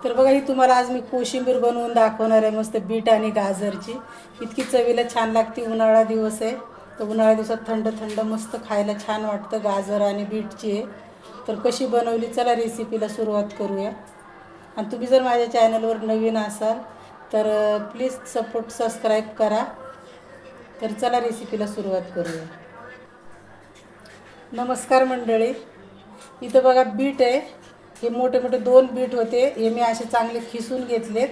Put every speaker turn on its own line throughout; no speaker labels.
तर बघा ही तुम्हाला आज मी कोशिंबीर बनवून दाखवणार आहे, मस्त बीट आणि गाजरची. इतकी चवीला छान लागते. उन्हाळा दिवस आहे, तर उन्हाळ्या दिवसात थंड थंड मस्त खायला छान वाटतं. गाजर आणि बीटची आहे. तर कशी बनवली, चला रेसिपीला सुरुवात करूया. आणि तुम्ही जर माझ्या चॅनलवर नवीन असाल तर प्लीज सबस्क्राईब करा. तर चला रेसिपीला सुरुवात करूया. नमस्कार मंडळी. इथं बघा बीट आहे. हे मोठे मोठे 2 बीट होते, हे मी असे चांगले खिसून घेतलेत.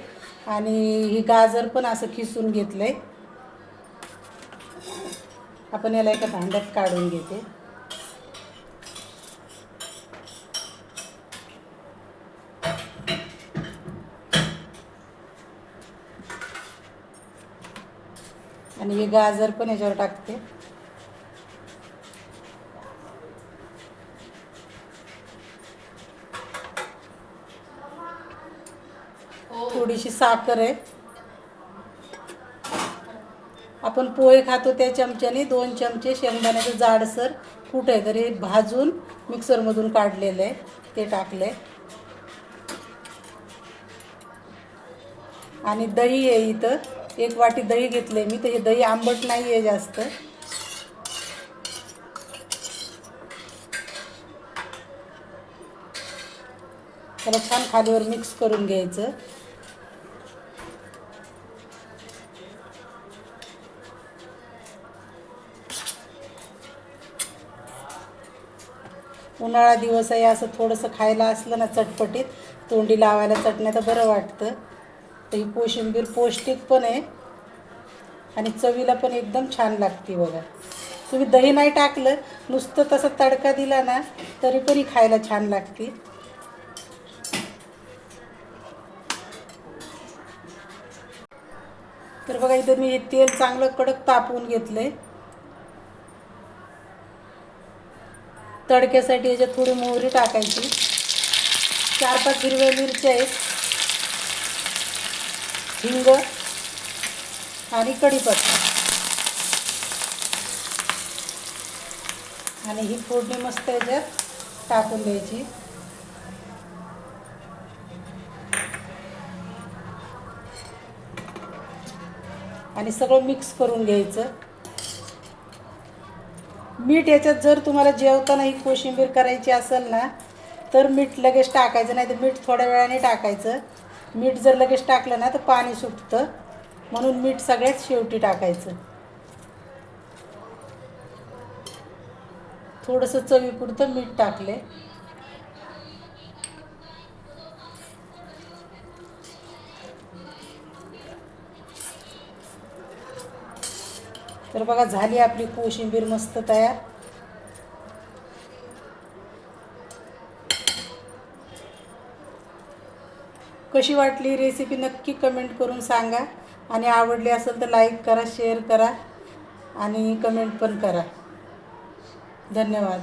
आणि ही गाजर पण असं खिसून घेतलं आहे. आपण याला एका भांड्यात काढून घेते. आणि हे गाजर पण याच्यावर टाकते. थोडीशी साखर आहे. आपण पोहे खातो त्या चमच्याने 2 चमचे शेंगदाण्याचं जाडसर कूट आहे, तर हे भाजून मिक्सरमधून काढलेलं आहे, ते टाकलं आहे. आणि दही आहे. इथं 1 वाटी दही घेतलं आहे मी. तर हे दही आंबट नाही आहे जास्त. त्याला छान खालीवर मिक्स करून घ्यायचं. उन्हाळा दिवस आहे, असं थोडंसं खायला असलं ना चटपटीत, तोंडी लावायला चटण्या, तर बरं वाटतं. तर ही कोशिंबीर पौष्टिक पण आहे आणि चवीला पण एकदम छान लागते. बघा, तुम्ही दही नाही टाकलं, नुसतं तसं तडका दिला ना तरी पण ही खायला छान लागते. तर बघा इथं मी हे तेल चांगलं कडक तापवून घेतलं आहे. तडक्यासाठी याच्यात थोडी मोहरी टाकायची, 4-5 हिरव्या मिरच्या आहेत, हिंग आणि कढीपत्ता. आणि ही फोडणी मस्त याच्यात टाकून द्यायची. आणि सगळं मिक्स करून घ्यायचं. मीठ याच्यात जर तुम्हाला जेवताना ही कोशिंबीर करायची असेल ना तर मीठ लगेच टाकायचं, नाही तर मीठ थोड्या वेळाने टाकायचं. मीठ जर लगेच टाकलं ना तर पाणी सुटतं, म्हणून मीठ सगळ्यात शेवटी टाकायचं. थोडंसं चवीपुरतं मीठ टाकले. तर बघा झाली आपली कोशिंबीर मस्त तयार. कशी वाटली रेसिपी नक्की कमेंट करून सांगा. आणि आवडली असेल तर लाईक करा, शेअर करा आणि कमेंट पण करा. धन्यवाद.